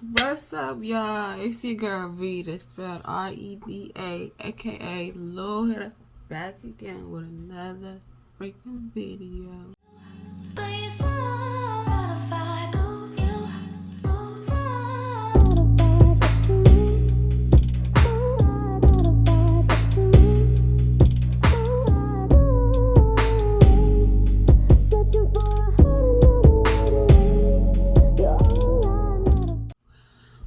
What's up, y'all? It's your girl Rita, spelled Reda, aka Lil Hitter, back again with another freaking video.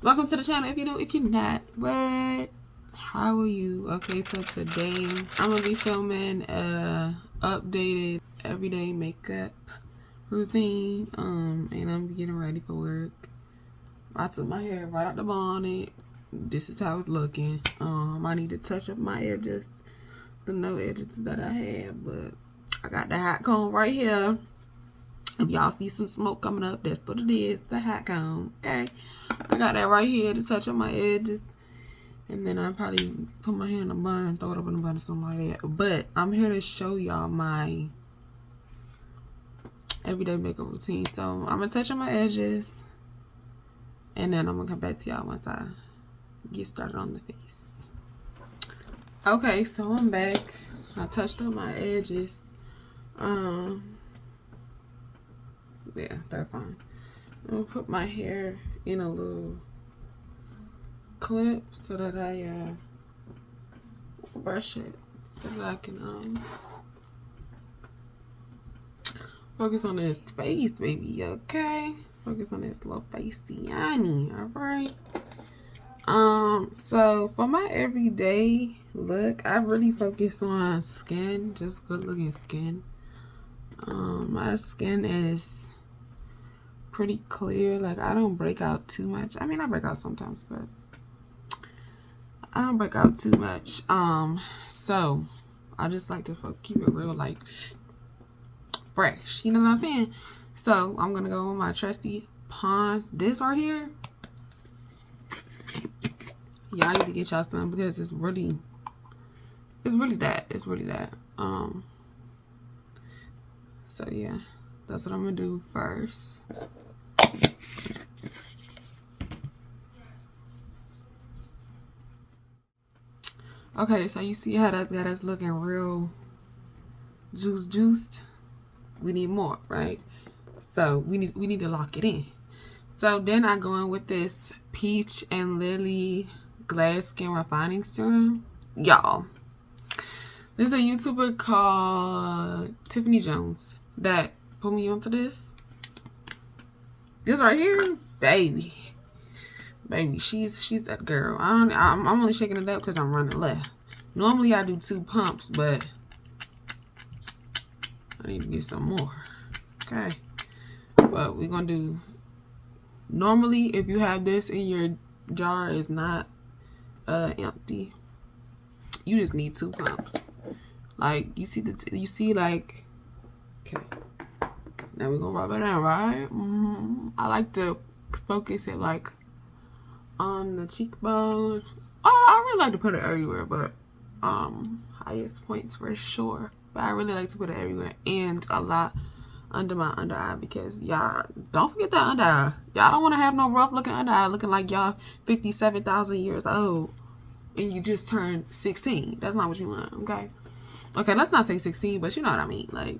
Welcome to the channel. If you're not, what? How are you? Okay, so today I'm gonna be filming a updated everyday makeup routine. And I'm getting ready for work. I took my hair right out the bonnet. This is how it's looking. I need to touch up my edges, the no edges that I have, but I got the hot comb right here. If y'all see some smoke coming up, that's what it is, the hot comb, okay? I got that right here to touch on my edges. And then I'll probably put my hair in a bun, throw it up in a bun or something like that. But I'm here to show y'all my everyday makeup routine. So I'm going to touch on my edges. And then I'm going to come back to y'all once I get started on the face. Okay, so I'm back. I touched on my edges. Yeah, that's fine. I'm gonna put my hair in a little clip so that I brush it so that I can focus on this face, baby. Okay, focus on this little facey, all right. So for my everyday look, I really focus on skin, just good looking skin. My skin is pretty clear. Like, I don't break out too much. I mean, I break out sometimes, but I don't break out too much. So I just like to keep it real, like, fresh, you know what I'm saying? So I'm gonna go with my trusty Pond's. This right here, y'all need to get y'all some, because it's really that. So yeah, that's what I'm gonna do first. Okay, so you see how that's got us looking real juiced. We need more, right? So we need to lock it in. So then I go in with this Peach and Lily Glass Skin Refining Serum. Y'all, there's a YouTuber called Tiffany Jones that put me onto this. This right here, baby, she's that girl. I'm only shaking it up because I'm running left. Normally I do 2 pumps, but I need to get some more. Okay, but we're gonna do. Normally, if you have this in your jar, is not empty. You just need 2 pumps. Like you see like. Okay. Now we're gonna rub it in, right? I like to focus it like on the cheekbones. Oh, I really like to put it everywhere, but highest points for sure. But I really like to put it everywhere, and a lot under my under eye, because y'all don't forget that under eye. Y'all don't want to have no rough looking under eye, looking like y'all 57,000 years old and you just turned 16. That's not what you want, okay? Okay, let's not say 16, but you know what I mean, like.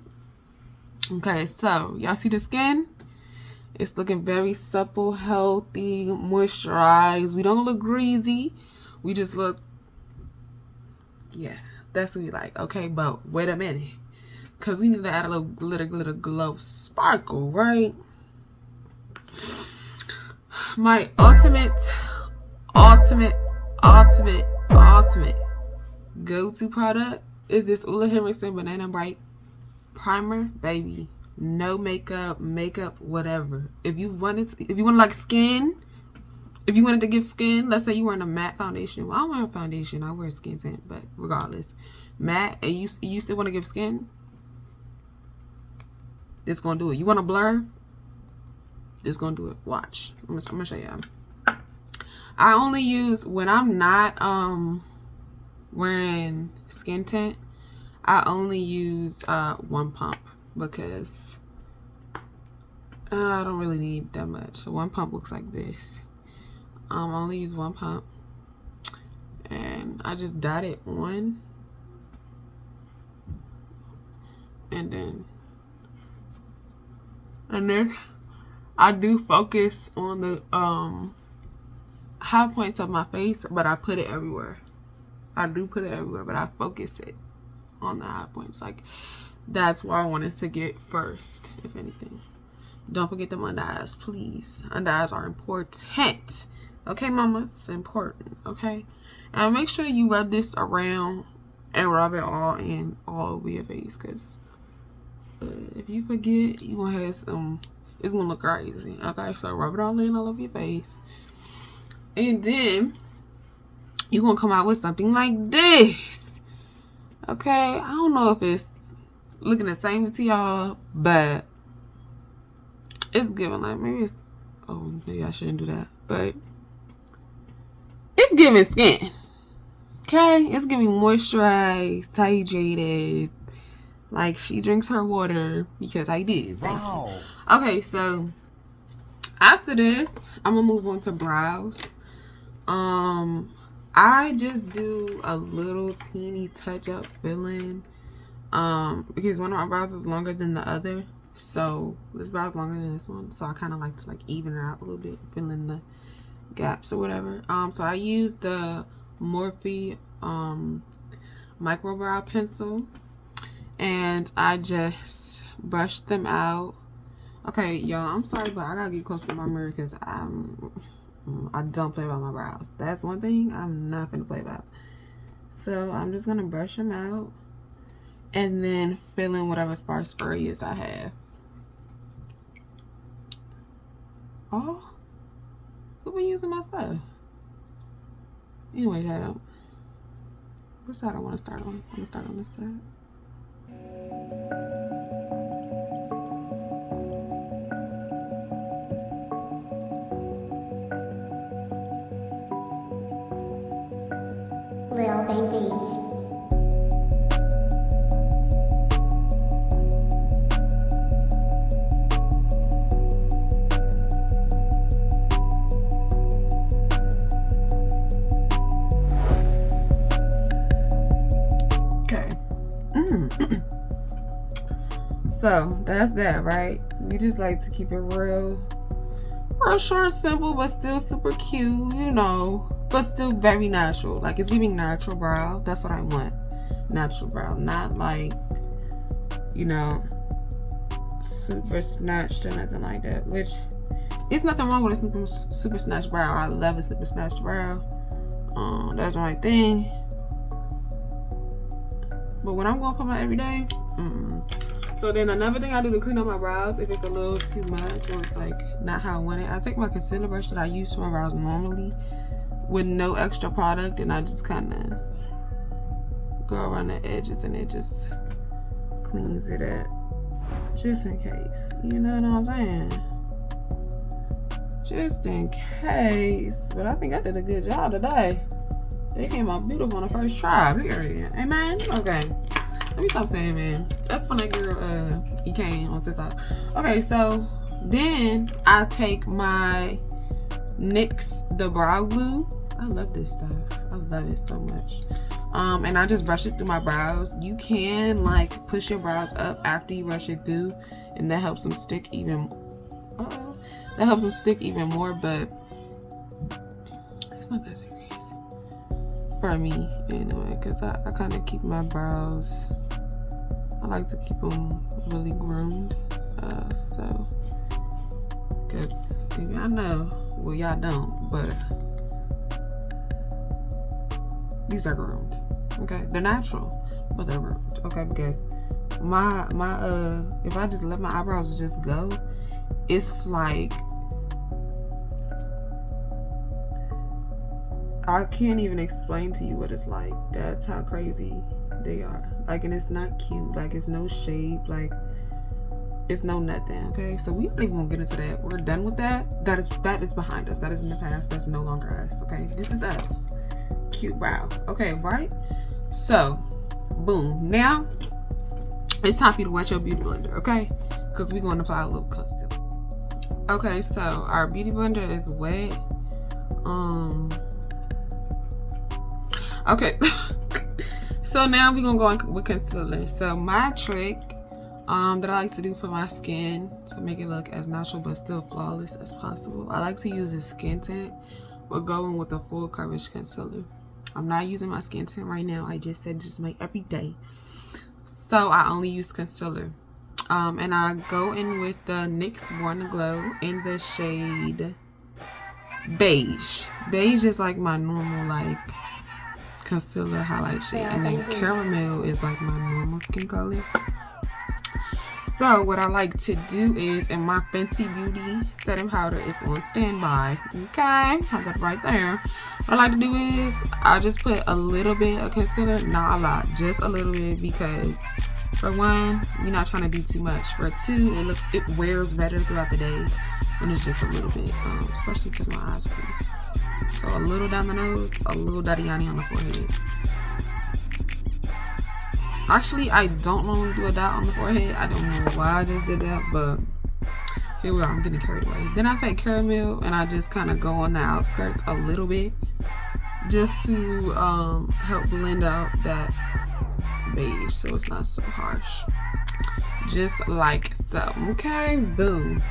Okay, so y'all see the skin? It's looking very supple, healthy, moisturized. We don't look greasy. We just look, yeah, that's what we like. Okay, but wait a minute, because we need to add a little glitter, glow, sparkle, right? My ultimate go-to product is this Ole Henriksen Banana Bright Primer, baby. No makeup, whatever. If you wanted like skin, if you wanted to give skin, let's say you wearing a matte foundation. Well, I don't wear a foundation, I wear a skin tint, but regardless, matte, and you still want to give skin, it's gonna do it. You want to blur, it's gonna do it. Watch, I'm gonna show you. I only use, when I'm not wearing skin tint, I only use 1 pump, because I don't really need that much. So 1 pump looks like this. I only use one pump. And I just dot it on. And then I do focus on the high points of my face, but I put it everywhere. I do put it everywhere, but I focus it on the high points. Like, that's where I wanted to get first, if anything. Don't forget them under eyes, please. Under eyes are important. Okay, mama? It's important, okay? And make sure you rub this around and rub it all in all over your face, because if you forget, you're going to have some, it's going to look crazy. Okay, so rub it all in all over your face. And then you're going to come out with something like this. Okay, I don't know if it's looking the same to y'all, but it's giving like, maybe it's, oh, maybe I shouldn't do that, but it's giving skin. Okay, it's giving moisturized, hydrated. Like, she drinks her water because I did. Wow. Okay, so after this, I'm gonna move on to brows. I just do a little teeny touch up filling. Because one of my brows is longer than the other. So this brow is longer than this one. So I kind of like to like even it out a little bit, fill in the gaps or whatever. So I use the Morphe micro brow pencil, and I just brush them out. Okay, y'all, I'm sorry, but I gotta get close to my mirror because I don't play about my brows. That's one thing I'm not gonna play about. So I'm just gonna brush them out and then fill in whatever sparse areas I have. Oh, who been using my stuff? Anyway, child, which side I want to start on? I'm gonna start on this side. Lil Bang Beats. So that's that, right? We just like to keep it real short, simple, but still super cute, you know, but still very natural. Like, it's giving natural brow. That's what I want. Natural brow, not like, you know, super snatched or nothing like that. Which, it's nothing wrong with a super snatched brow. I love a super snatched brow. That's my thing. But when I'm going for my everyday, So then another thing I do to clean up my brows, if it's a little too much or it's like not how I want it, I take my concealer brush that I use for my brows normally with no extra product, and I just kind of go around the edges and it just cleans it up, just in case. You know what I'm saying? Just in case. But I think I did a good job today. They came out beautiful on the first try, period. Amen? Okay. Let me stop saying, man. That's when that girl, he came on TikTok. Okay, so then I take my NYX, the brow glue. I love this stuff. I love it so much. And I just brush it through my brows. You can, like, push your brows up after you brush it through, and that helps them stick even, that helps them stick even more, but it's not that serious for me anyway, because I kind of keep my brows, I like to keep them really groomed, so, because y'all know, well, y'all don't, but these are groomed, okay? They're natural, but they're groomed, okay? Because my if I just let my eyebrows just go, it's like, I can't even explain to you what it's like. That's how crazy they are. Like, and it's not cute. Like, it's no shape. Like, it's no nothing. Okay, so we don't even gonna get into that. We're done with that. That is behind us. That is in the past. That's no longer us. Okay, this is us. Cute brow. Okay, right? So, boom. Now it's time for you to wet your beauty blender. Okay, because we're going to apply a little concealer. Okay, so our beauty blender is wet. Okay. So now we're gonna go on with concealer. So my trick that I like to do for my skin to make it look as natural but still flawless as possible, I like to use a skin tint. We're going with a full coverage concealer. I'm not using my skin tint right now. I just said just make every day. So I only use concealer. And I go in with the NYX Born to Glow in the shade Beige. Beige is like my normal like concealer highlight shade, and then Caramel is like my normal skin color. So what I like to do is, and my Fenty Beauty setting powder is on standby. Okay, I got it right there. What I like to do is I just put a little bit of concealer, not a lot, just a little bit, because for one, you're not trying to do too much. For two, it wears better throughout the day when it's just a little bit, especially because my eyes are creased. So a little down the nose, a little Dadiani on the forehead. Actually, I don't normally do a dot on the forehead. I don't know why I just did that, but here we are. I'm getting carried away. Then I take Caramel and I just kind of go on the outskirts a little bit, just to help blend out that beige so it's not so harsh. Just like so. Okay, boom.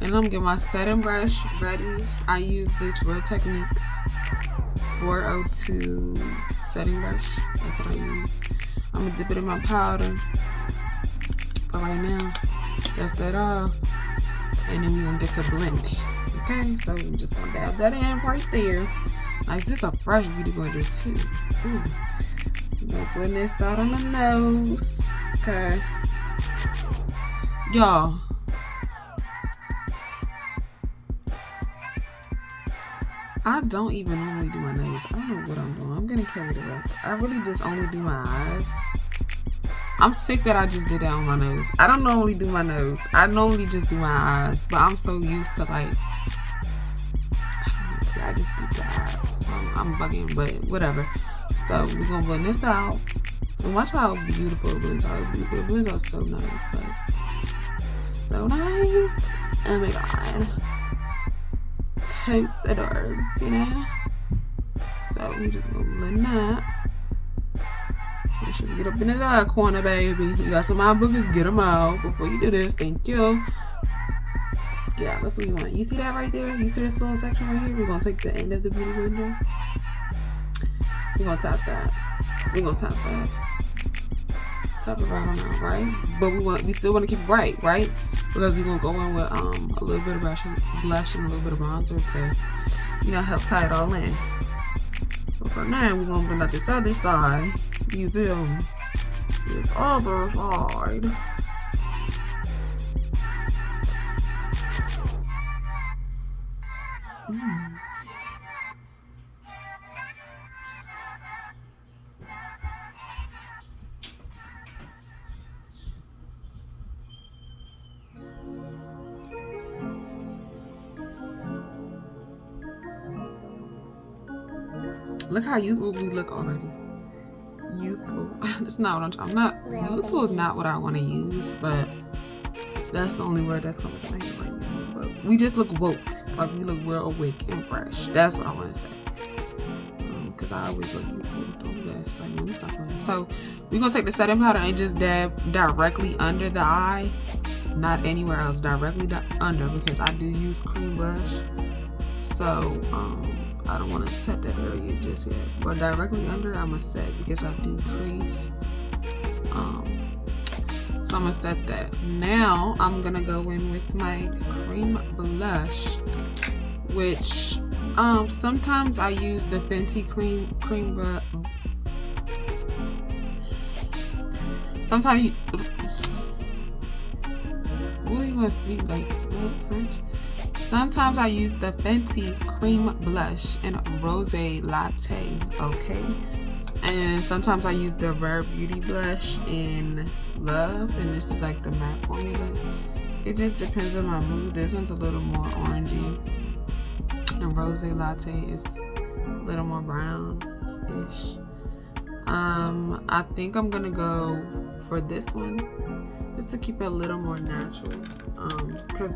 And I'm getting my setting brush ready. I use this Real Techniques 402 setting brush. That's what I use. I'm gonna dip it in my powder. But right now, dust that off. And then we're gonna get to blending. Okay, so I'm just gonna dab that in right there. Nice, this is a fresh beauty blender too. Ooh. I'm gonna blend this out on the nose. Okay. Y'all. I don't even normally do my nose. I don't know what I'm doing. I'm getting carried away. I really just only do my eyes. I'm sick that I just did that on my nose. I don't normally do my nose. I normally just do my eyes. But I'm so used to like, I just do the eyes. I'm bugging, but whatever. So we're gonna blend this out. And watch how beautiful it blends out. It blends out so nice. Like, so nice. Oh my god. Totes adorbs, you know? So we just gonna blend that. Make sure you get up in the other corner, baby. You got some eye boogers, get them out before you do this. Thank you. Yeah, that's what we want. You see that right there? You see this little section right here? We're gonna take the end of the beauty blender. We're gonna tap that. We're gonna tap that. Tap it right on out, right? But we still want to keep it bright, right? Because we're gonna go in with a little bit of blush and a little bit of bronzer to, you know, help tie it all in. So for now, we're gonna blend out this other side. You feel me? This other side. Look how youthful we look already. Youthful. It's not what I'm not. Youthful is not what I want to use, but that's the only word that's coming to my head right now. But we just look woke. Like we look real awake and fresh. That's what I want to say. Because I always look youthful. Don't do that. So we're going to take the setting powder and just dab directly under the eye. Not anywhere else. Directly under, because I do use cream blush. So, I don't want to set that area just yet, but directly under I'm gonna set because I do crease. So I'm gonna set that. Now I'm gonna go in with my cream blush, which sometimes I use the Fenty cream blush. Sometimes what are you gonna speak like? What, French? Sometimes I use the Fenty cream blush in Rose Latte, okay? And sometimes I use the Rare Beauty blush in Love, and this is like the matte formula. It just depends on my mood. This one's a little more orangey, and Rose Latte is a little more brown-ish. I think I'm gonna go for this one, just to keep it a little more natural, because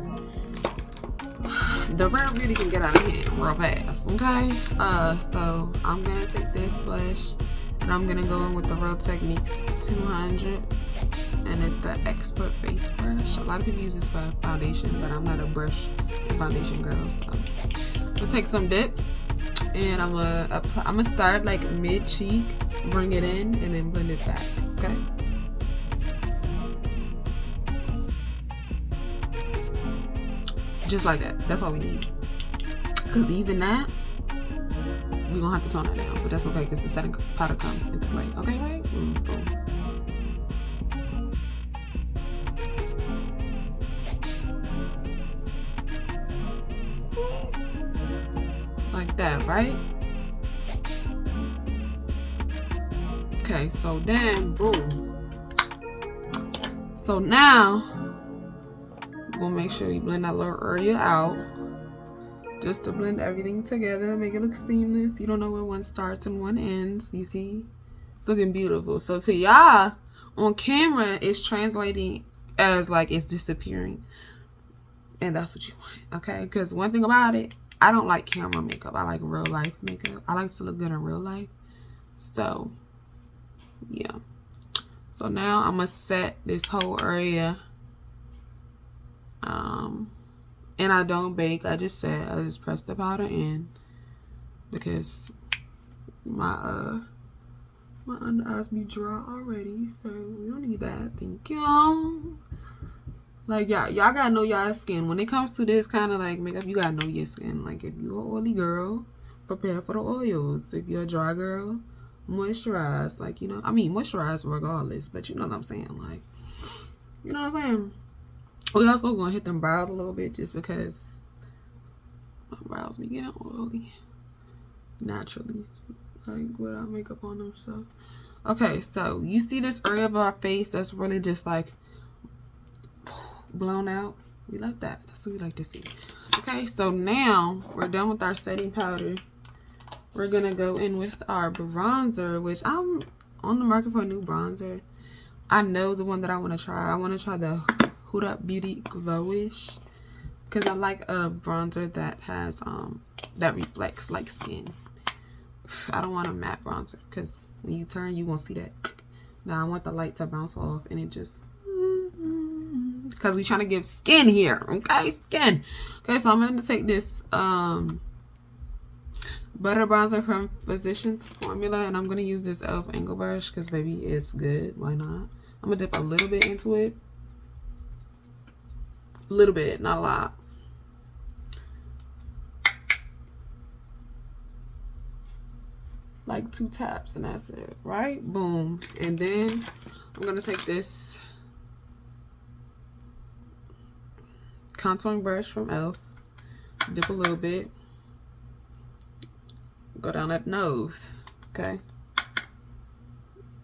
the Rare Beauty can get out of hand real fast. Okay, so I'm gonna take this blush and I'm gonna go in with the Real Techniques 200, and it's the Expert Face Brush. A lot of people use this for foundation, but I'm not a brush foundation girl. So I'm gonna take some dips and I'm gonna start like mid cheek, bring it in, and then blend it back. Okay. Just like that. That's all we need. Because even that, we're going to have to tone it down. But that's okay because the setting powder comes into play. Okay, right? Boom. Like that, right? Okay, so then, boom. So now, we'll make sure we blend that little area out. Just to blend everything together, make it look seamless. You don't know where one starts and one ends. You see? It's looking beautiful. So to y'all, on camera, it's translating as like it's disappearing. And that's what you want, okay? Because one thing about it, I don't like camera makeup. I like real life makeup. I like to look good in real life. So, yeah. So now I'm going to set this whole area. And I don't bake. I just press the powder in because my under eyes be dry already, so we don't need that. Thank you. Like y'all gotta know y'all skin. When it comes to this kind of like makeup, you gotta know your skin. Like if you're an oily girl, prepare for the oils. If you're a dry girl, moisturize. Like, you know, I mean moisturize regardless, but you know what I'm saying. Like, you know what I'm saying. We also gonna hit them brows a little bit just because my brows be getting oily naturally, like without makeup on them. So, okay, so you see this area of our face that's really just like blown out. We like that. That's what we like to see. Okay, so now we're done with our setting powder. We're gonna go in with our bronzer, which I'm on the market for a new bronzer. I know the one that I want to try. I want to try the Huda Up Beauty Glowish because I like a bronzer that has that reflects like skin. I don't want a matte bronzer because when you turn, you gonna see that. Now I want the light to bounce off and it just because we trying to give skin here, okay? Skin. Okay, so I'm gonna take this butter bronzer from Physicians Formula, and I'm gonna use this e.l.f. angle brush because baby, it's good. Why not? I'm gonna dip a little bit into it. A little bit, not a lot. Like 2 taps and that's it, right? Boom. And then I'm gonna take this contouring brush from e.l.f. Dip a little bit. Go down that nose, okay?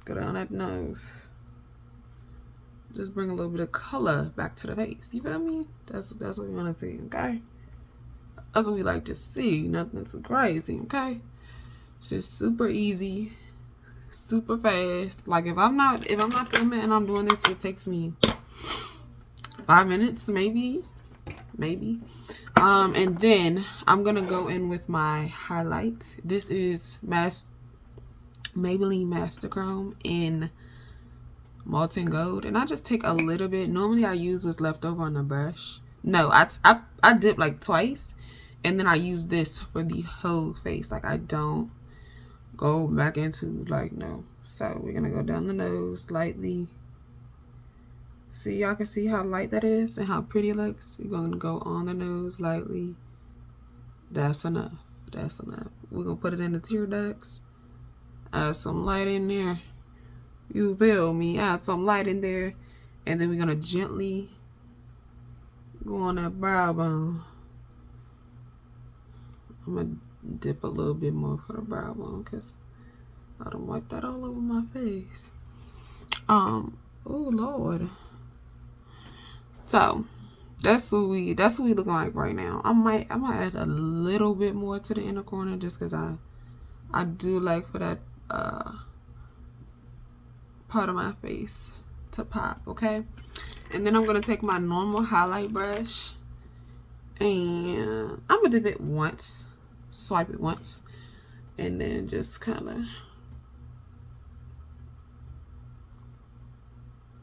Go down that nose. Just bring a little bit of color back to the face. You feel me? That's what we want to see, okay? That's what we like to see. Nothing too crazy, okay? It's just super easy, super fast. Like if I'm not filming and I'm doing this, it takes me 5 minutes, maybe. And then I'm gonna go in with my highlight. This is Maybelline Master Chrome in Molten Gold, and I just take a little bit. Normally I use what's left over on the brush. No, I dip like twice, and then I use this for the whole face. Like I don't go back into like, no. So we're gonna go down the nose lightly. See, y'all can see how light that is and how pretty it looks. We're gonna go on the nose lightly. That's enough. That's enough. We're gonna put it in the tear ducts. Add some light in there. You feel me? Add some light in there. And then we're gonna gently go on that brow bone. I'm gonna dip a little bit more for the brow bone because I don't like that all over my face. Oh Lord. So that's what we looking like right now. I might add a little bit more to the inner corner just because I do like for that part of my face to pop, okay? And then I'm gonna take my normal highlight brush and I'm gonna dip it once swipe it once, and then just kind of,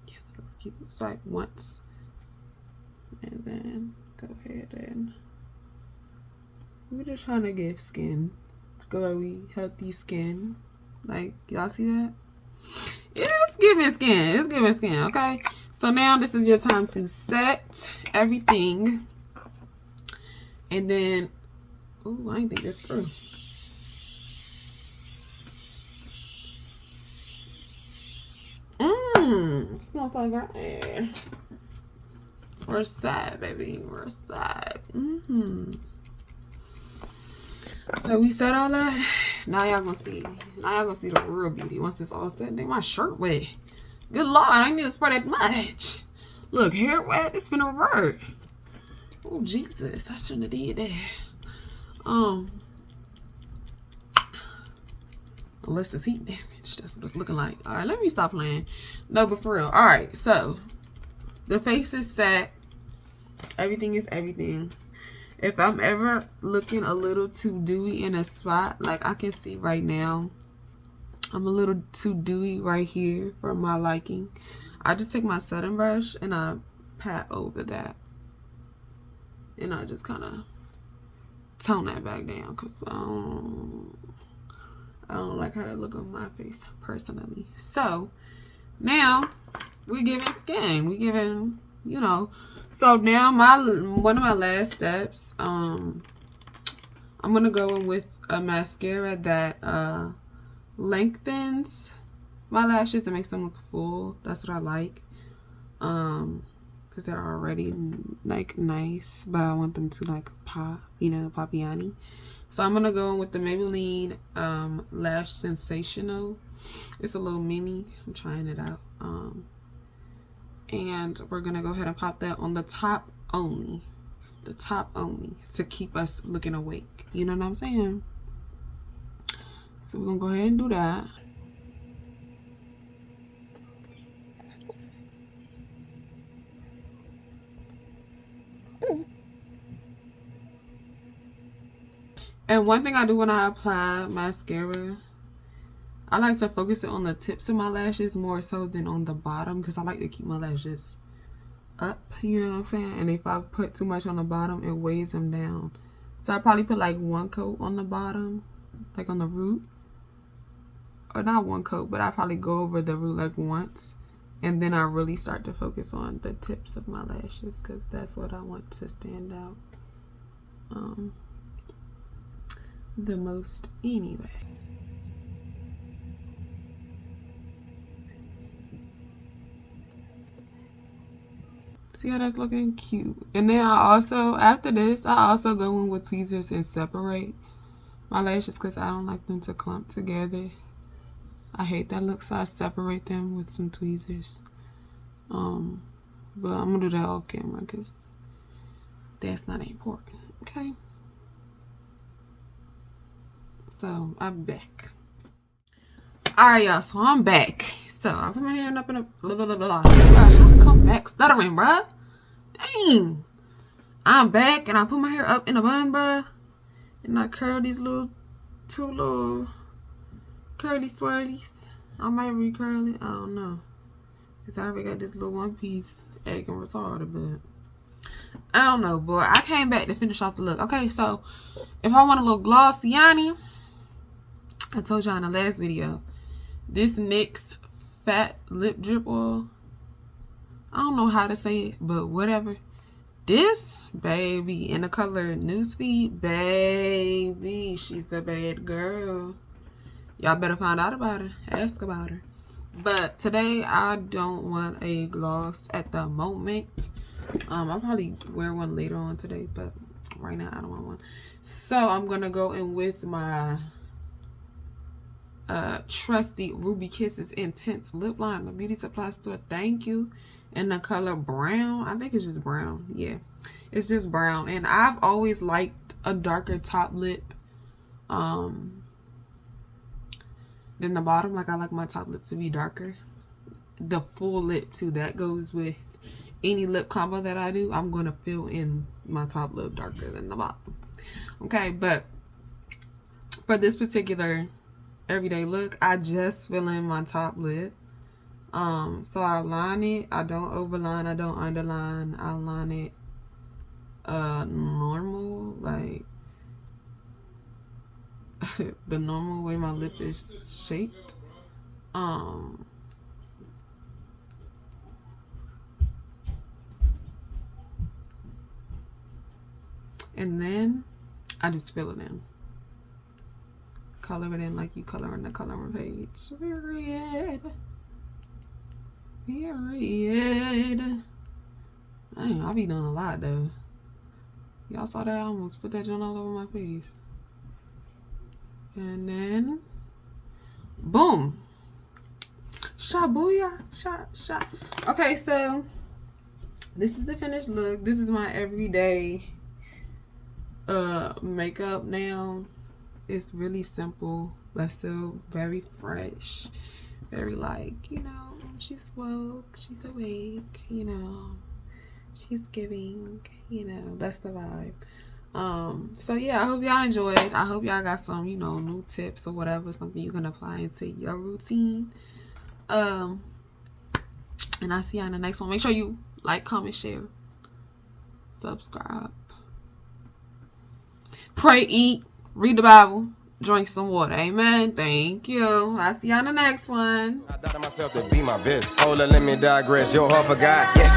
yeah, that looks cute. Swipe once, and then go ahead and we're just trying to give skin, glowy, healthy skin. Like, y'all see that? It's giving skin. It's giving skin. Okay. So now this is your time to set everything, and then, ooh, I didn't think this through. Smells so good. Where's that, baby? Where's that? So we said all that. Now y'all gonna see. Now y'all gonna see the real beauty. Once this all said, dang, my shirt wet. Good Lord, I ain't need to spray that much. Look, hair wet. It's finna revert. Oh Jesus, I shouldn't have did that. Unless it's heat damage. That's what it's looking like. All right, let me stop playing. No, but for real. All right, so the face is set. Everything is everything. If I'm ever looking a little too dewy in a spot, like I can see right now, I'm a little too dewy right here for my liking. I just take my setting brush and I pat over that. And I just kind of tone that back down because I don't like how that look on my face personally. So now we're giving skin. We're giving, you know. So now one of my last steps, I'm gonna go in with a mascara that lengthens my lashes and makes them look full. That's what I like. Because they're already like nice, but I want them to like pop, you know, Poppyani. So I'm gonna go in with the Maybelline Lash Sensational. It's a little mini. I'm trying it out. And we're gonna go ahead and pop that on the top only. The top only, to keep us looking awake. You know what I'm saying? So we're gonna go ahead and do that. And one thing I do when I apply mascara, I like to focus it on the tips of my lashes more so than on the bottom, because I like to keep my lashes up, you know what I'm saying? And if I put too much on the bottom, it weighs them down. So I probably put like one coat on the bottom, like on the root. Or not one coat, but I probably go over the root like once. And then I really start to focus on the tips of my lashes, because that's what I want to stand out the most anyway. See how that's looking cute. And then I also, after this, I also go in with tweezers and separate my lashes because I don't like them to clump together. I hate that look, so I separate them with some tweezers. But I'm gonna do that off camera because that's not important, okay? So I'm back. Alright, y'all, so I'm back. So I put my hand up in a blah blah blah blah. How to come back stuttering, bruh? Dang. I'm back and I put my hair up in a bun, bruh. And I curl these two little curly swirlies. I might recurl it. I don't know. Because I already got this little one piece egg and retarded, but I don't know, boy. I came back to finish off the look. Okay, so if I want a little glossiani, I told y'all in the last video, this NYX Fat Lip Drip Oil. I don't know how to say it, but whatever. This, baby, in the color Newsfeed, baby, she's a bad girl. Y'all better find out about her. Ask about her. But today, I don't want a gloss at the moment. I'll probably wear one later on today, but right now, I don't want one. So, I'm going to go in with my trusty Ruby Kisses Intense Lip Line, the Beauty Supply Store. Thank you. In the color brown. I think it's just brown. Yeah, it's just brown. And I've always liked a darker top lip than the bottom. Like, I like my top lip to be darker. The full lip too. That goes with any lip combo that I do. I'm going to fill in my top lip darker than the bottom. Okay, but for this particular everyday look, I just fill in my top lip. So I line it. I don't overline. I don't underline. I line it normal, like the normal way my lip is shaped. And then I just fill it in. Color it in like you color in the coloring page. Period. Period. Dang, I be doing a lot though. Y'all saw that? I almost put that joint all over my face. And then, boom. Shabuya. Shot. Okay, so this is the finished look. This is my everyday makeup now. It's really simple, but still very fresh. Very like, you know, she's woke, she's awake, you know, she's giving, you know, that's the vibe. So yeah, I hope y'all enjoyed. I hope y'all got some, you know, new tips or whatever, something you can apply into your routine. And I'll see y'all in the next one. Make sure you like, comment, share, subscribe, pray, eat, read the Bible, drink some water. Amen. Thank you. I'll see y'all in the next one. I thought of myself to be my best. Hold on, let me digress. Your heart for God. Yes.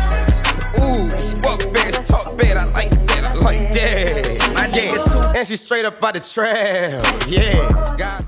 Ooh, fuck best, talk bad. I like that. I like that. And she's straight up by the trail. Yeah. God